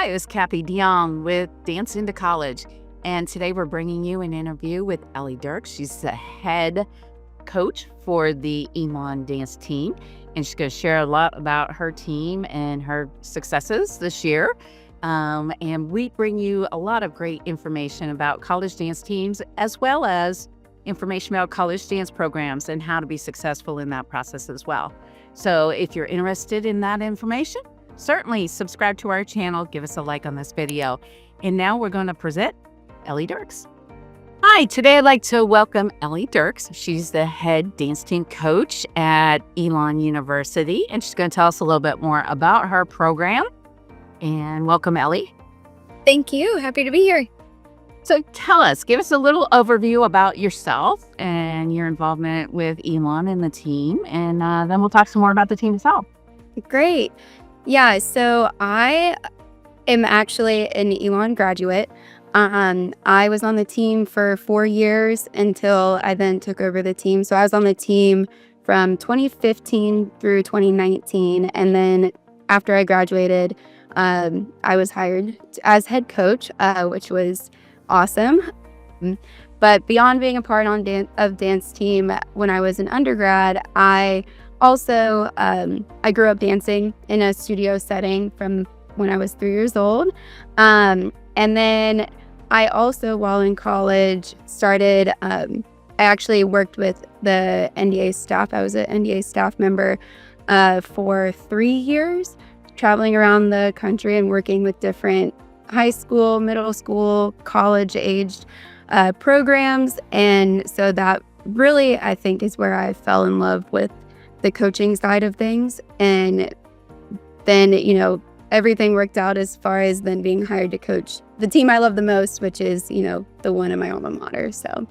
Hi, it's Hain-de Jong with Dance into College. And today we're bringing you an interview with Elly Dirks. She's the head coach for the Elon Dance Team. And she's going to share a lot about her team and her successes this year. And we bring you a lot of great information about college dance teams, as well as information about college dance programs and how to be successful in that process as well. So if you're interested in that information, certainly subscribe to our channel, give us a like on this video. And now we're going to present Elly Dirks. Hi, today I'd like to welcome Elly Dirks. She's the head dance team coach at Elon University, and she's going to tell us a little bit more about her program. And welcome, Elly. Thank you. Happy to be here. So give us a little overview about yourself and your involvement with Elon and the team, and then we'll talk some more about the team itself. Great. Yeah, so I am actually an Elon graduate. I was on the team for 4 years until I then took over the team. So I was on the team from 2015 through 2019. And then after I graduated, I was hired as head coach, which was awesome. But beyond being a part of dance team, when I was an undergrad, I also, I grew up dancing in a studio setting from when I was 3 years old. And then I also, while in college, started, I actually worked with the NDA staff. I was an NDA staff member for 3 years, traveling around the country and working with different high school, middle school, college-aged programs. And so that really, I think, is where I fell in love with the coaching side of things. And then, everything worked out as far as then being hired to coach the team I love the most, which is, the one in my alma mater. So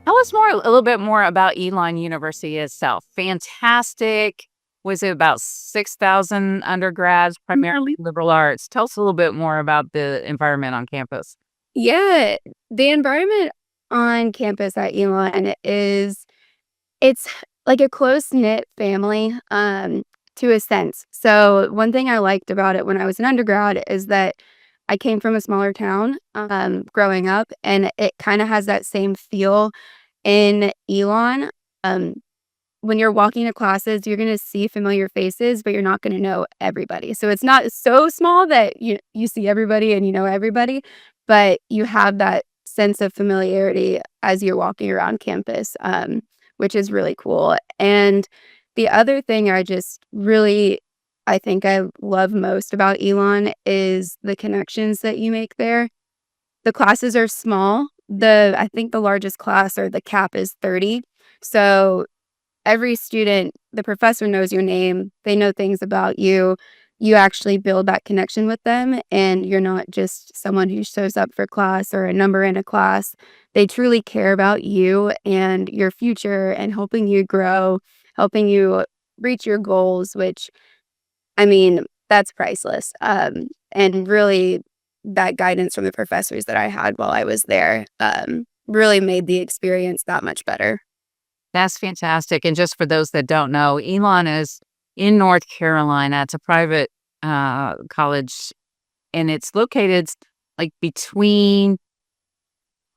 Tell us a little bit more about Elon University itself. Fantastic. Was it about 6,000 undergrads, primarily liberal arts? Tell us a little bit more about the environment on campus. yeah, the environment on campus at Elon it's like a close-knit family, to a sense. So one thing I liked about it when I was an undergrad is that I came from a smaller town, growing up, and it kind of has that same feel in Elon. When you're walking to classes, you're going to see familiar faces, but you're not going to know everybody. So it's not so small that you see everybody and you know everybody, but you have that sense of familiarity as you're walking around campus, which is really cool. And the other thing I think I love most about Elon is the connections that you make there. The classes are small. I think the largest class, or the cap, is 30. So every student, the professor knows your name. They know things about you. You actually build that connection with them, and you're not just someone who shows up for class or a number in a class. They truly care about you and your future and helping you grow, helping you reach your goals, which, I mean, that's priceless. And really, that guidance from the professors that I had while I was there really made the experience that much better. That's fantastic. And just for those that don't know, Elon is in North Carolina. It's a private college, and it's located like between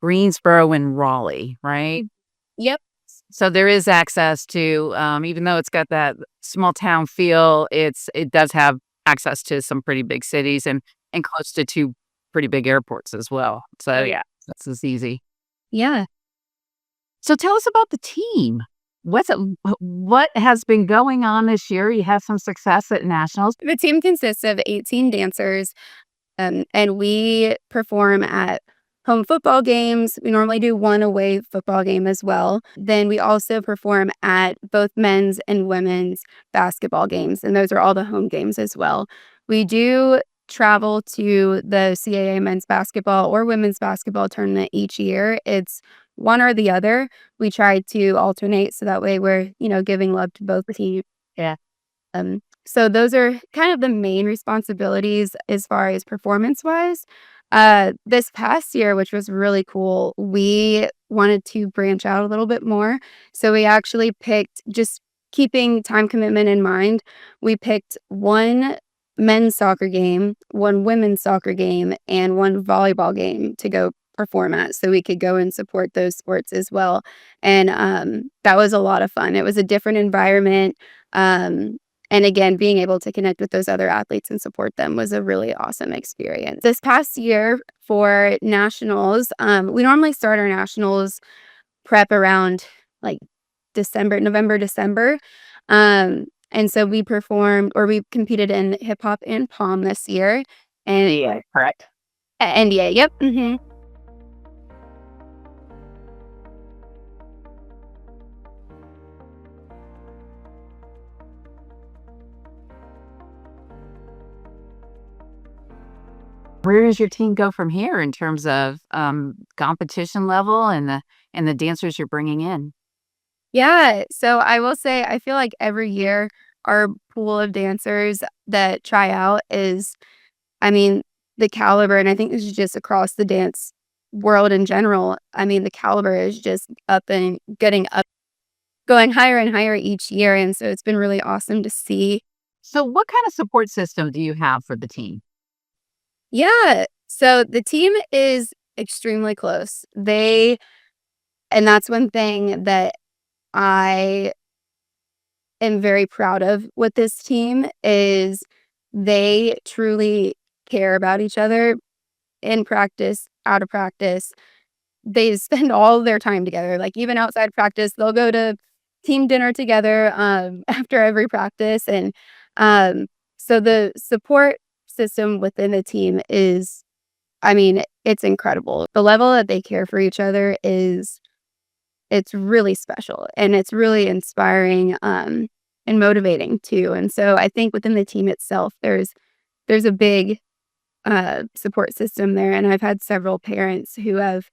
Greensboro and Raleigh, right? Yep. So there is access to, even though it's got that small town feel, it does have access to some pretty big cities and close to 2 pretty big airports as well. So yeah, that's as easy. Yeah. So tell us about the team. What has been going on this year? You had some success at nationals. The team consists of 18 dancers, and we perform at home football games. We normally do one away football game as well. Then we also perform at both men's and women's basketball games, and those are all the home games as well. We do travel to the CAA men's basketball or women's basketball tournament each year. It's one or the other. We try to alternate so that way we're, giving love to both teams. Yeah. So those are kind of the main responsibilities as far as performance-wise. This past year, which was really cool, we wanted to branch out a little bit more. So we actually picked, just keeping time commitment in mind, we picked one men's soccer game, one women's soccer game, and one volleyball game to go perform at, so we could go and support those sports as well, and, that was a lot of fun. It was a different environment, and again, being able to connect with those other athletes and support them was a really awesome experience. This past year for nationals, we normally start our nationals prep around, like, November, December, and so we competed in Hip Hop and Pom this year, and Yeah, correct. NDA, yep, mhm. Where does your team go from here in terms of competition level and the dancers you're bringing in? Yeah, so I will say I feel like every year our pool of dancers that try out is, I mean, the caliber, and I think this is just across the dance world in general. I mean, the caliber is just up and getting up, going higher and higher each year, and so it's been really awesome to see. So, what kind of support system do you have for the team? Yeah, so the team is extremely close. And that's one thing that I am very proud of with this team is they truly care about each other in practice, out of practice. They spend all their time together. Like even outside practice, they'll go to team dinner together after every practice. And so the support system within the team is, I mean, it's incredible. The level that they care for each other is it's really special and it's really inspiring, and motivating too, and so I think within the team itself, there's a big, support system there, and I've had several parents who have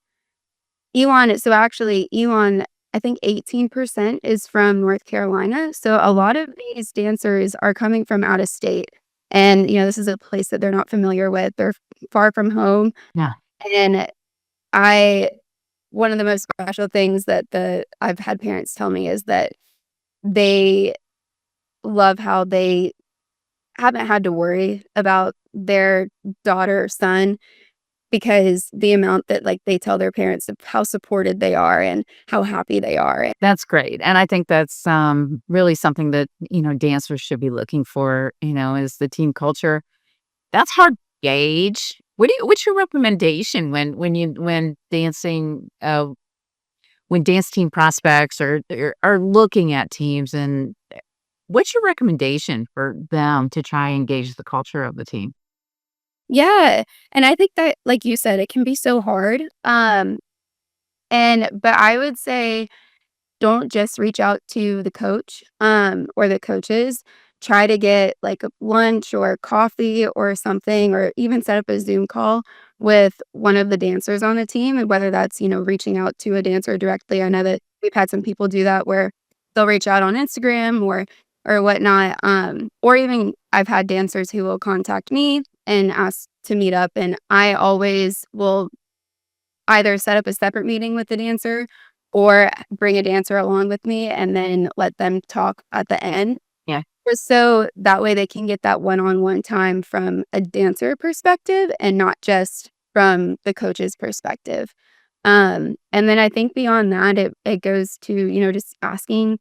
Elon, I think 18% is from North Carolina, so a lot of these dancers are coming from out of state, and, this is a place that they're not familiar with, they're far from home, Yeah. and I one of the most special things that the I've had parents tell me is that they love how they haven't had to worry about their daughter or son because the amount that, like, they tell their parents of how supported they are and how happy they are. That's great, and I think that's, really something that, dancers should be looking for, is the team culture. That's hard to gauge. What's your recommendation when dance team prospects are looking at teams, and what's your recommendation for them to try and gauge the culture of the team? Yeah, and I think that, like you said, it can be so hard, but I would say don't just reach out to the coach, or the coaches. Try to get like a lunch or coffee or something, or even set up a Zoom call with one of the dancers on the team. And whether that's, reaching out to a dancer directly. I know that we've had some people do that where they'll reach out on Instagram or whatnot. Or even I've had dancers who will contact me and ask to meet up. And I always will either set up a separate meeting with the dancer or bring a dancer along with me and then let them talk at the end. Yeah. Just so that way they can get that one-on-one time from a dancer perspective and not just from the coach's perspective. And then I think beyond that, it goes to, just asking.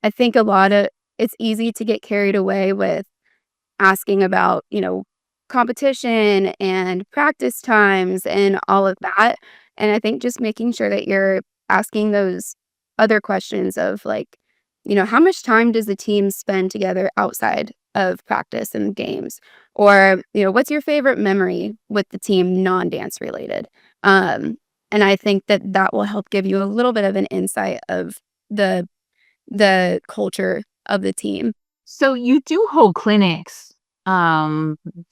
I think it's easy to get carried away with asking about, competition and practice times and all of that. And I think just making sure that you're asking those other questions of like, how much time does the team spend together outside of practice and games? Or, what's your favorite memory with the team non-dance related? Um, and I think that that will help give you a little bit of an insight of the the culture of the team. So you do hold clinics,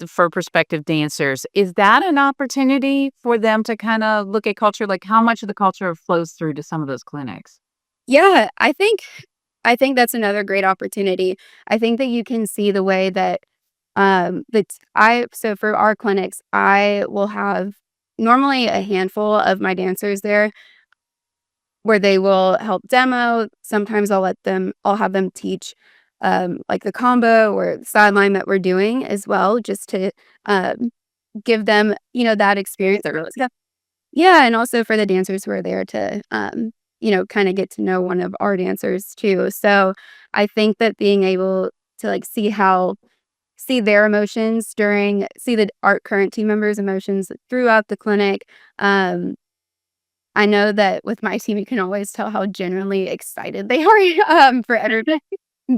for prospective dancers. Is that an opportunity for them to kinda look at culture? Like, how much of the culture flows through to some of those clinics? Yeah, I think that's another great opportunity. I think that you can see the way that that I so for our clinics, I will have normally a handful of my dancers there where they will help demo. Sometimes I'll have them teach. like the combo or sideline that we're doing as well, just to give them, that experience. Yeah, and also for the dancers who are there to, kind of get to know one of our dancers too. So I think that being able to like see their emotions see our current team members' emotions throughout the clinic. Um, I know that with my team, you can always tell how genuinely excited they are for everybody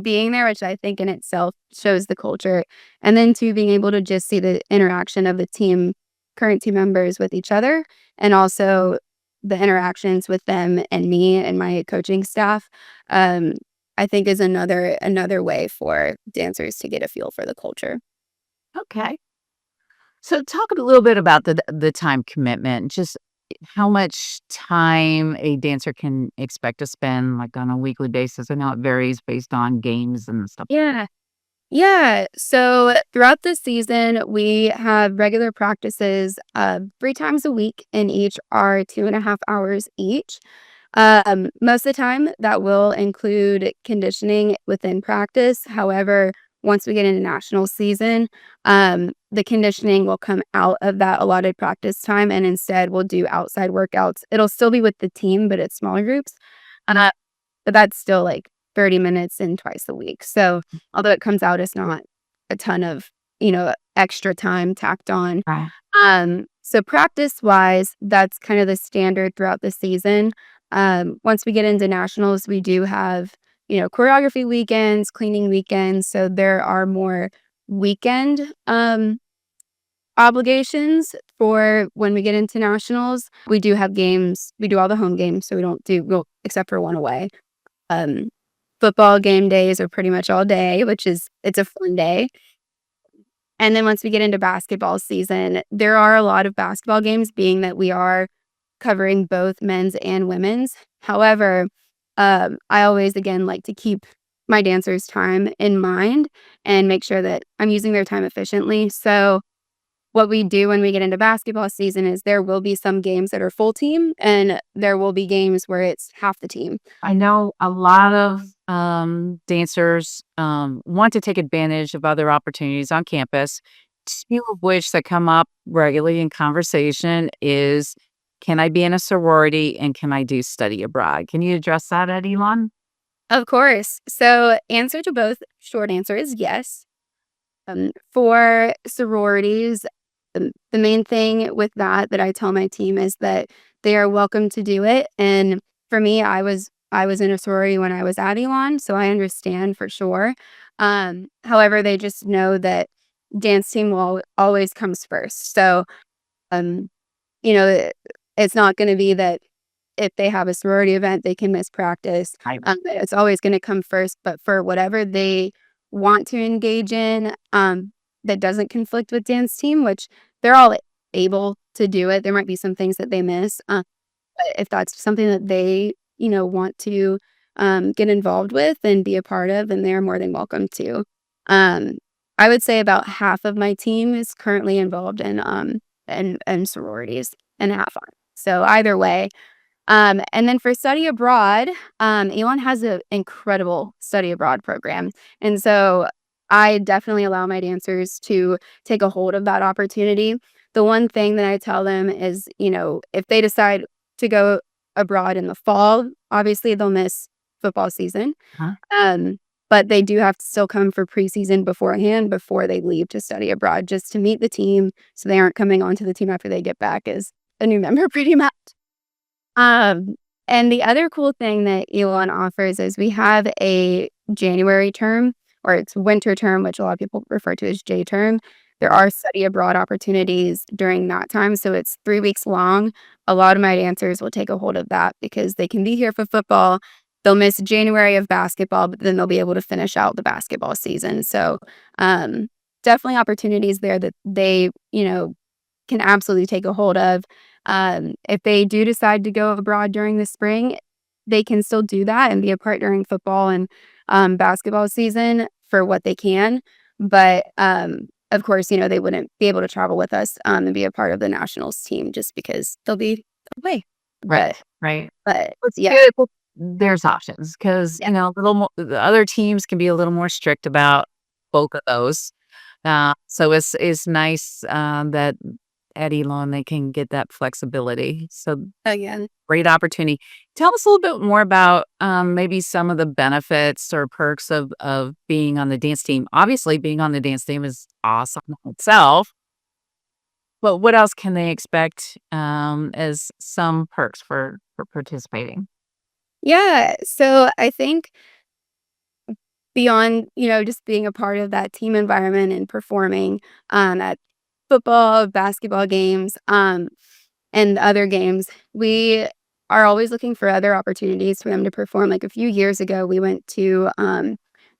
being there, which I think in itself shows the culture. And then to being able to just see the interaction of the current team members with each other, and also the interactions with them and me and my coaching staff, um, I think is another way for dancers to get a feel for the culture. Okay. So talk a little bit about the time commitment, just how much time a dancer can expect to spend, like, on a weekly basis. I know it varies based on games and stuff. Yeah. Yeah. So throughout the season, we have regular practices 3 times a week, and each are 2.5 hours each. Most of the time, that will include conditioning within practice. However, once we get into national season, the conditioning will come out of that allotted practice time, and instead we'll do outside workouts. It'll still be with the team, but it's smaller groups. Uh, but that's still like 30 minutes and twice a week. So although it comes out as not a ton of, extra time tacked on. Right. So practice wise, that's kind of the standard throughout the season. Once we get into nationals, we do have, choreography weekends, cleaning weekends. So there are more weekend obligations for when we get into nationals. We do have games. We do all the home games, so we don't do well, except for one away. Um, Football game days are pretty much all day, it's a fun day. And then once we get into basketball season, there are a lot of basketball games, being that we are covering both men's and women's. However, I always, again, like to keep my dancers' time in mind and make sure that I'm using their time efficiently. So what we do when we get into basketball season is there will be some games that are full team, and there will be games where it's half the team. I know a lot of dancers want to take advantage of other opportunities on campus. Two of which that come up regularly in conversation is, can I be in a sorority and can I do study abroad? Can you address that at Elon? Of course. So answer to both, short answer is yes. For sororities, the main thing with that I tell my team is that they are welcome to do it. And for me, I was in a sorority when I was at Elon, so I understand for sure. However, they just know that dance team will always comes first. So, um, you know, it, it's not going to be that if they have a sorority event, they can miss practice. I It's always going to come first. But for whatever they want to engage in, that doesn't conflict with dance team, which they're all able to do it. There might be some things that they miss, but if that's something that they, want to get involved with and be a part of, then they're more than welcome to. Um, I would say about half of my team is currently involved in and sororities, and half aren't. So either way. And then for study abroad, Elon has an incredible study abroad program. And so I definitely allow my dancers to take a hold of that opportunity. The one thing that I tell them is, if they decide to go abroad in the fall, obviously they'll miss football season. Huh? But they do have to still come for preseason beforehand before they leave to study abroad, just to meet the team, so they aren't coming onto the team after they get back as a new member pretty much. And the other cool thing that Elon offers is we have a January term, or it's winter term, which a lot of people refer to as J term. There are study abroad opportunities during that time, so it's 3 weeks long. A lot of my dancers will take a hold of that because they can be here for football. They'll miss January of basketball, but then they'll be able to finish out the basketball season. So definitely opportunities there that they, can absolutely take a hold of. If they do decide to go abroad during the spring, they can still do that and be a part during football and basketball season for what they can. But of course, they wouldn't be able to travel with us and be a part of the nationals team just because they'll be away. Right, right. But It's yeah. good. Well, there's options because, Yeah. a little more the other teams can be a little more strict about both of those. So it's nice, that at Elon, they can get that flexibility. So Again. great opportunity. Tell us a little bit more about, maybe some of the benefits or perks of being on the dance team. Obviously, being on the dance team is awesome in itself, but what else can they expect, as some perks for participating? Yeah. So I think beyond, just being a part of that team environment and performing, at football, basketball games, and other games, we are always looking for other opportunities for them to perform. Like a few years ago, we went to,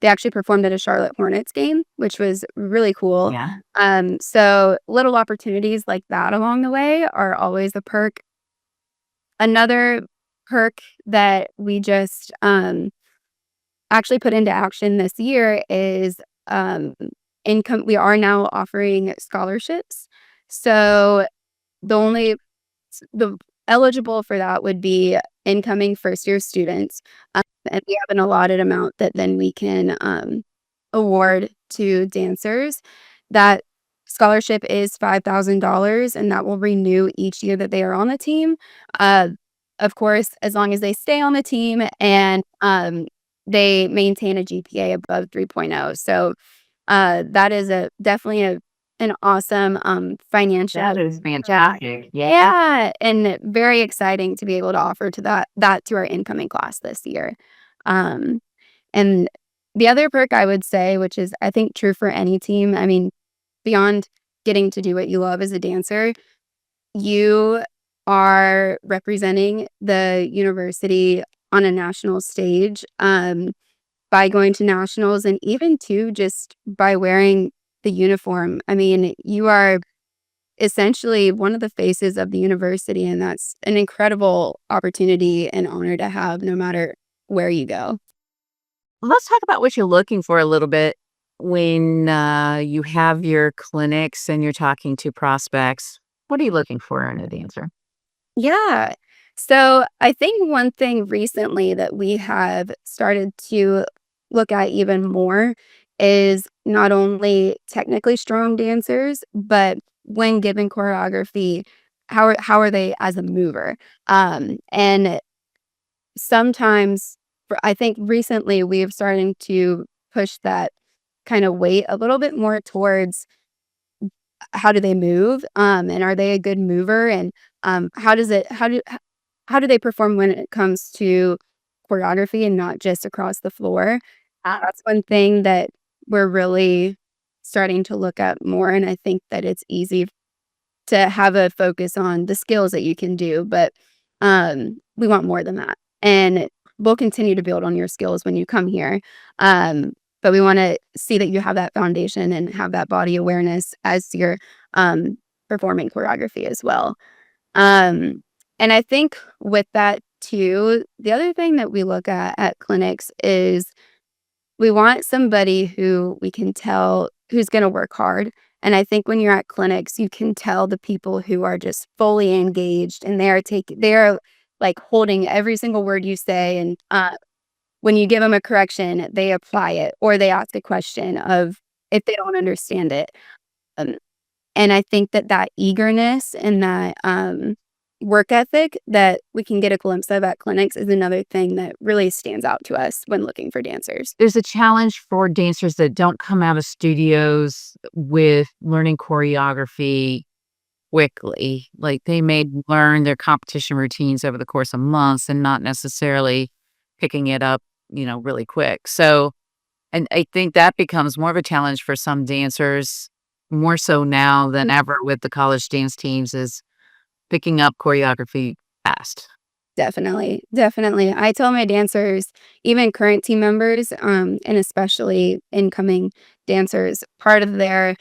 they actually performed at a Charlotte Hornets game, which was really cool. Yeah. So little opportunities like that along the way are always a perk. Another perk that we just, actually put into action this year is, income. We are now offering scholarships. So the only the eligible for that would be incoming first-year students, and we have an allotted amount that then we can, award to dancers. That scholarship is $5,000, and that will renew each year that they are on the team. Uh, of course, as long as they stay on the team and, they maintain a GPA above 3.0. So, that is a definitely an awesome, financial. That is fantastic. Yeah. Yeah, and very exciting to be able to offer to that to our incoming class this year. Um, and the other perk I would say, which is I think true for any team, I mean, beyond getting to do what you love as a dancer, you are representing the university on a national stage, by going to nationals and even too just by wearing the uniform. I mean, you are essentially one of the faces of the university, and that's an incredible opportunity and honor to have no matter where you go. Let's talk about what you're looking for a little bit when, you have your clinics and you're talking to prospects. What are you looking for in a dancer? Yeah. So I think one thing recently that we have started to look at even more is not only technically strong dancers, but when given choreography, how are they as a mover? And sometimes I think recently we've starting to push that kind of weight a little bit more towards how do they move, and are they a good mover, and how do they perform when it comes to choreography and not just across the floor? That's one thing that we're really starting to look at more, and I think that it's easy to have a focus on the skills that you can do, but, we want more than that, and we'll continue to build on your skills when you come here, but we wanna see that you have that foundation and have that body awareness as you're, performing choreography as well. Um, and I think with that too, the other thing that we look at clinics is we want somebody who we can tell who's gonna work hard, and I think when you're at clinics, you can tell the people who are just fully engaged and they're, like, holding every single word you say, and, when you give them a correction, they apply it or they ask a question of if they don't understand it. Um, and I think that that eagerness and that, work ethic that we can get a glimpse of at clinics is another thing that really stands out to us when looking for dancers. There's a challenge for dancers that don't come out of studios with learning choreography quickly. Like, they may learn their competition routines over the course of months and not necessarily picking it up, really quick. So, and I think that becomes more of a challenge for some dancers, more so now than ever with the college dance teams, is picking up choreography fast. Definitely, definitely. I tell my dancers, even current team members, and especially incoming dancers, part of their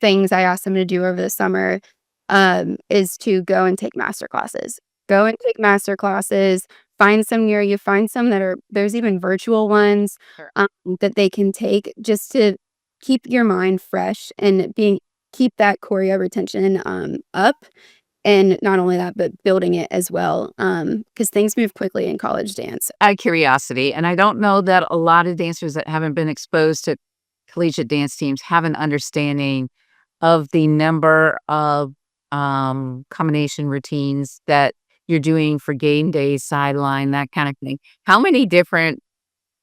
things I ask them to do over the summer is to go and take master classes. Go and take master classes. Find some near you. Find some that are there's even virtual ones Sure. that they can take just to keep your mind fresh and being keep that choreo retention up And not only that, but building it as well, because things move quickly in college dance. Out of curiosity, and I don't know that a lot of dancers that haven't been exposed to collegiate dance teams have an understanding of the number of combination routines that you're doing for game day, sideline, that kind of thing. How many different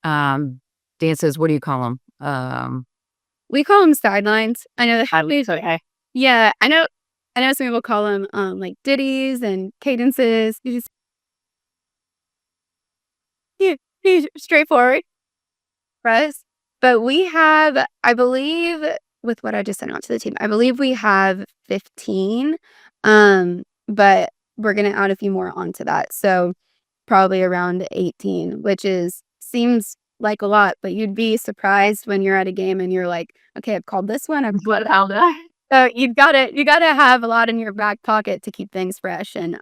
dances, what do you call them? We call them sidelines. I know that Okay. yeah, I know some people call them, like, ditties and cadences. You just you straightforward for us. But we have, I believe, with what I just sent out to the team, I believe we have 15, but we're gonna add a few more onto that. So probably around 18, which is seems like a lot, but you'd be surprised when you're at a game and you're like, "Okay, I've called this one, I've What how that? so you gotta have a lot in your back pocket to keep things fresh, and,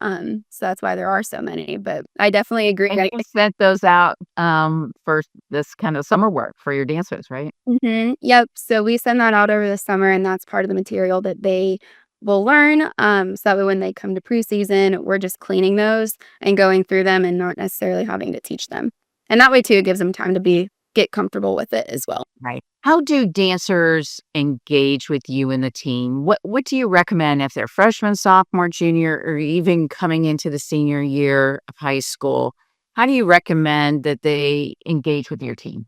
so that's why there are so many, but I definitely agree. And you sent those out for this kind of summer work for your dancers, right? Mhm, yep, so we send that out over the summer, and that's part of the material that they will learn, so that way when they come to preseason, we're just cleaning those and going through them and not necessarily having to teach them. And that way too, it gives them time to get comfortable with it as well. Right. How do dancers engage with you and the team? What do you recommend if they're freshman, sophomore, junior, or even coming into the senior year of high school? How do you recommend that they engage with your team?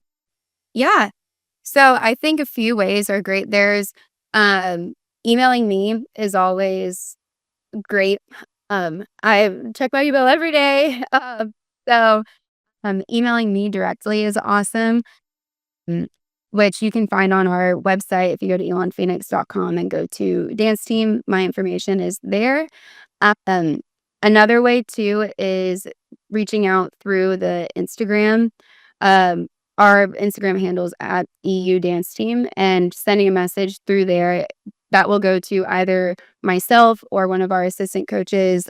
Yeah. So I think a few ways are great. There's um, emailing me is always great. I check my email every day. So emailing me directly is awesome, mm, which you can find on our website. If you go to elonphoenix.com and go to dance team, my information is there. Um, Another way too is reaching out through the Instagram. Um, our Instagram handles at EU Dance Team and sending a message through there that will go to either myself or one of our assistant coaches.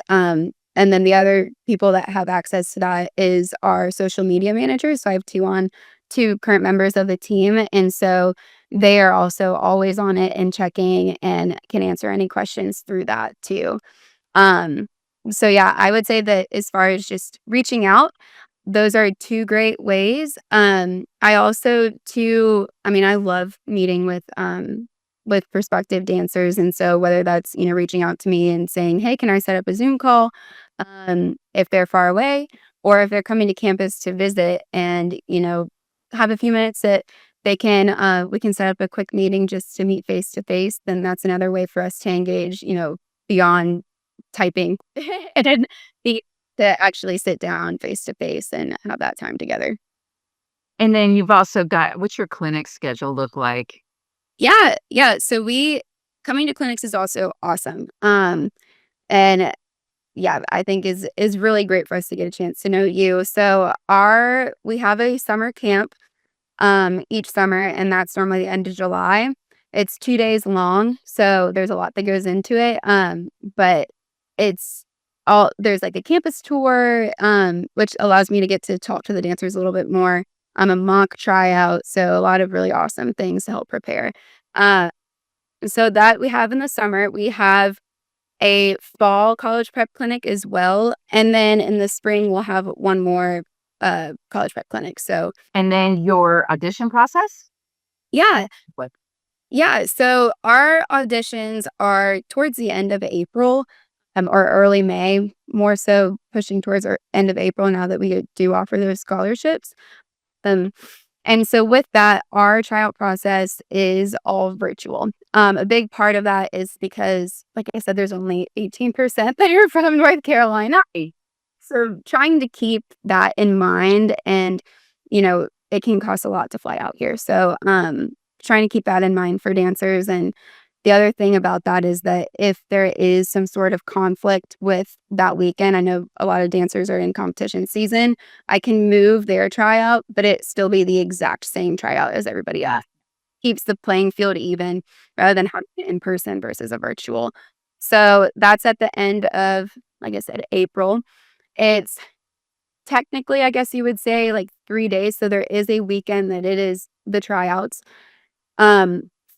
And then the other people that have access to that is our social media managers. So I have two current members of the team. And so they are also always on it and checking and can answer any questions through that too. Um, so yeah, I would say that as far as just reaching out, those are two great ways. I also too, I mean, I love meeting with prospective dancers. And so whether that's, reaching out to me and saying, "Hey, can I set up a Zoom call?" If they're far away or if they're coming to campus to visit and, have a few minutes that we can set up a quick meeting just to meet face to face, then that's another way for us to engage, beyond typing and then be to actually sit down face to face and have that time together. And then you've also got what's your clinic schedule look like? Yeah, yeah, so we coming to clinics is also awesome, and yeah, I think is really great for us to get a chance to know you. So we have a summer camp each summer, and that's normally the end of July. It's 2 days long, so there's a lot that goes into it, but it's all there's, like, a campus tour, which allows me to get to talk to the dancers a little bit more, a mock tryout, so a lot of really awesome things to help prepare. Uh, so that we have in the summer. We have a fall college prep clinic as well, and then in the spring, we'll have one more, college prep clinic, so And then your audition process? yeah. What? Yeah, so our auditions are towards the end of April, or early May, more so pushing towards our end of April now that we do offer those scholarships. Um, and so with that, our tryout process is all virtual. A big part of that is because, like I said, there's only 18% that are from North Carolina. So trying to keep that in mind and, it can cost a lot to fly out here. So, trying to keep that in mind for dancers. And the other thing about that is that if there is some sort of conflict with that weekend, I know a lot of dancers are in competition season, I can move their tryout, but it still be the exact same tryout as everybody else. Keeps the playing field even rather than having it in person versus a virtual. So that's at the end of, like I said, April. It's technically, I guess you would say, like 3 days, so there is a weekend that it is the tryouts.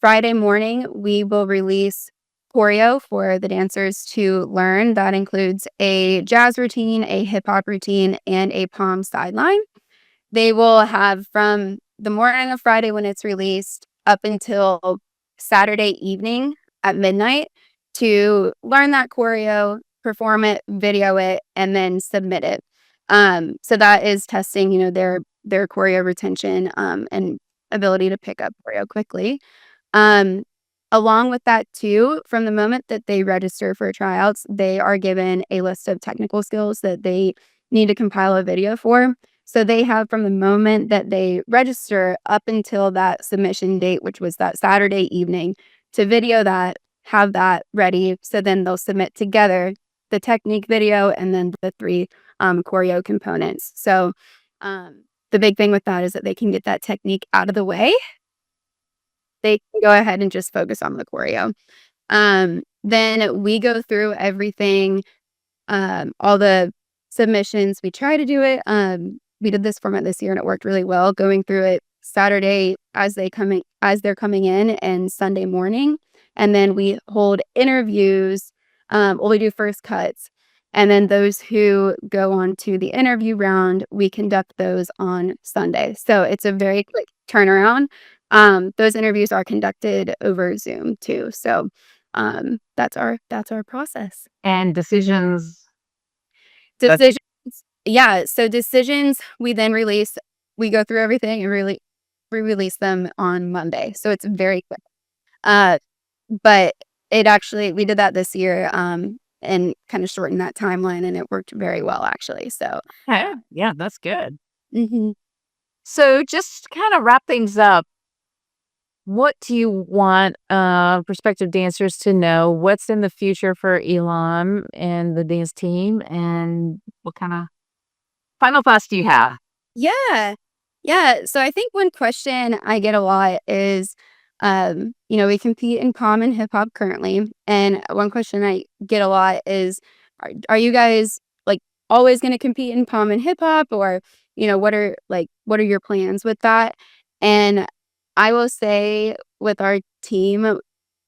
Friday morning, we will release choreo for the dancers to learn. That includes a jazz routine, a hip hop routine, and a pom sideline. They will have from the morning of Friday when it's released up until Saturday evening at midnight to learn that choreo, perform it, video it, and then submit it. So that is testing, their choreo retention and ability to pick up choreo quickly. Um, Along with that too, from the moment that they register for tryouts, they are given a list of technical skills that they need to compile a video for. So they have from the moment that they register up until that submission date, which was that Saturday evening, to video that, have that ready. So then they'll submit together the technique video and then the 3 choreo components. So the big thing with that is that they can get that technique out of the way. They can go ahead and just focus on the choreo. Then we go through everything, all the submissions. We try to do it. We did this format this year and it worked really well, going through it Saturday as they're coming in and Sunday morning. And then we hold interviews. We do first cuts. And then those who go on to the interview round, we conduct those on Sunday. So it's a very quick turnaround. Those interviews are conducted over Zoom too. So that's our process. And decisions. Decisions. Yeah. So decisions we then release. We go through everything and really release them on Monday. So it's very quick. But we did that this year and kind of shortened that timeline and it worked very well actually. So yeah, that's good. Mm-hmm. So just kind of wrap things up. What do you want prospective dancers to know? What's in the future for Elon and the dance team? And what kind of final thoughts do you have? Yeah. Yeah. So I think one question I get a lot is, we compete in pom and hip hop currently. And one question I get a lot is, are you guys like always going to compete in pom and hip hop? Or, what are your plans with that? And I will say with our team,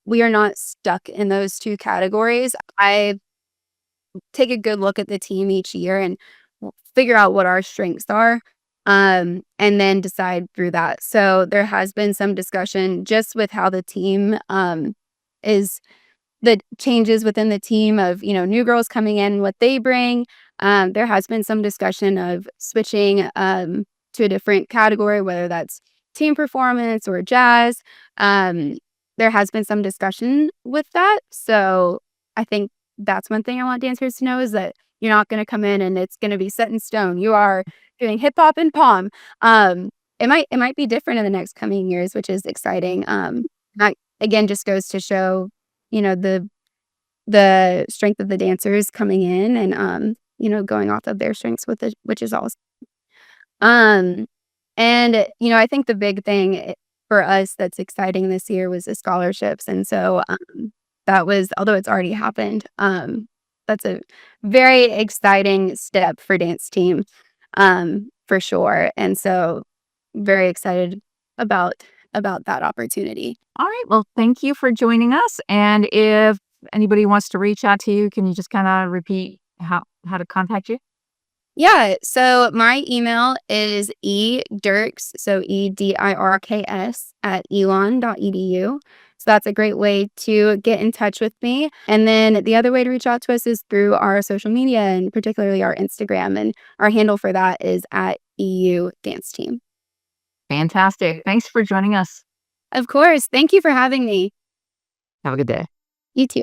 we are not stuck in those 2 categories. I take a good look at the team each year and figure out what our strengths are, and then decide through that. So there has been some discussion just with how the team is the changes within the team of, new girls coming in, what they bring. There has been some discussion of switching to a different category, whether that's team performance or jazz. There has been some discussion with that. So I think that's one thing I want dancers to know is that you're not going to come in and it's going to be set in stone. You are doing hip hop and pom. It might be different in the next coming years, which is exciting. That again just goes to show, the strength of the dancers coming in and going off of their strengths with it, which is awesome. And I think the big thing for us that's exciting this year was the scholarships, and so that was, although it's already happened, that's a very exciting step for dance team, for sure. And so very excited about that opportunity. All right. Well, thank you for joining us. And if anybody wants to reach out to you, can you just kind of repeat how to contact you? Yeah, so my email is edirks, so EDIRKS at elon.edu. So that's a great way to get in touch with me. And then the other way to reach out to us is through our social media and particularly our Instagram. And our handle for that is at EU Dance Team. Fantastic. Thanks for joining us. Of course. Thank you for having me. Have a good day. You too.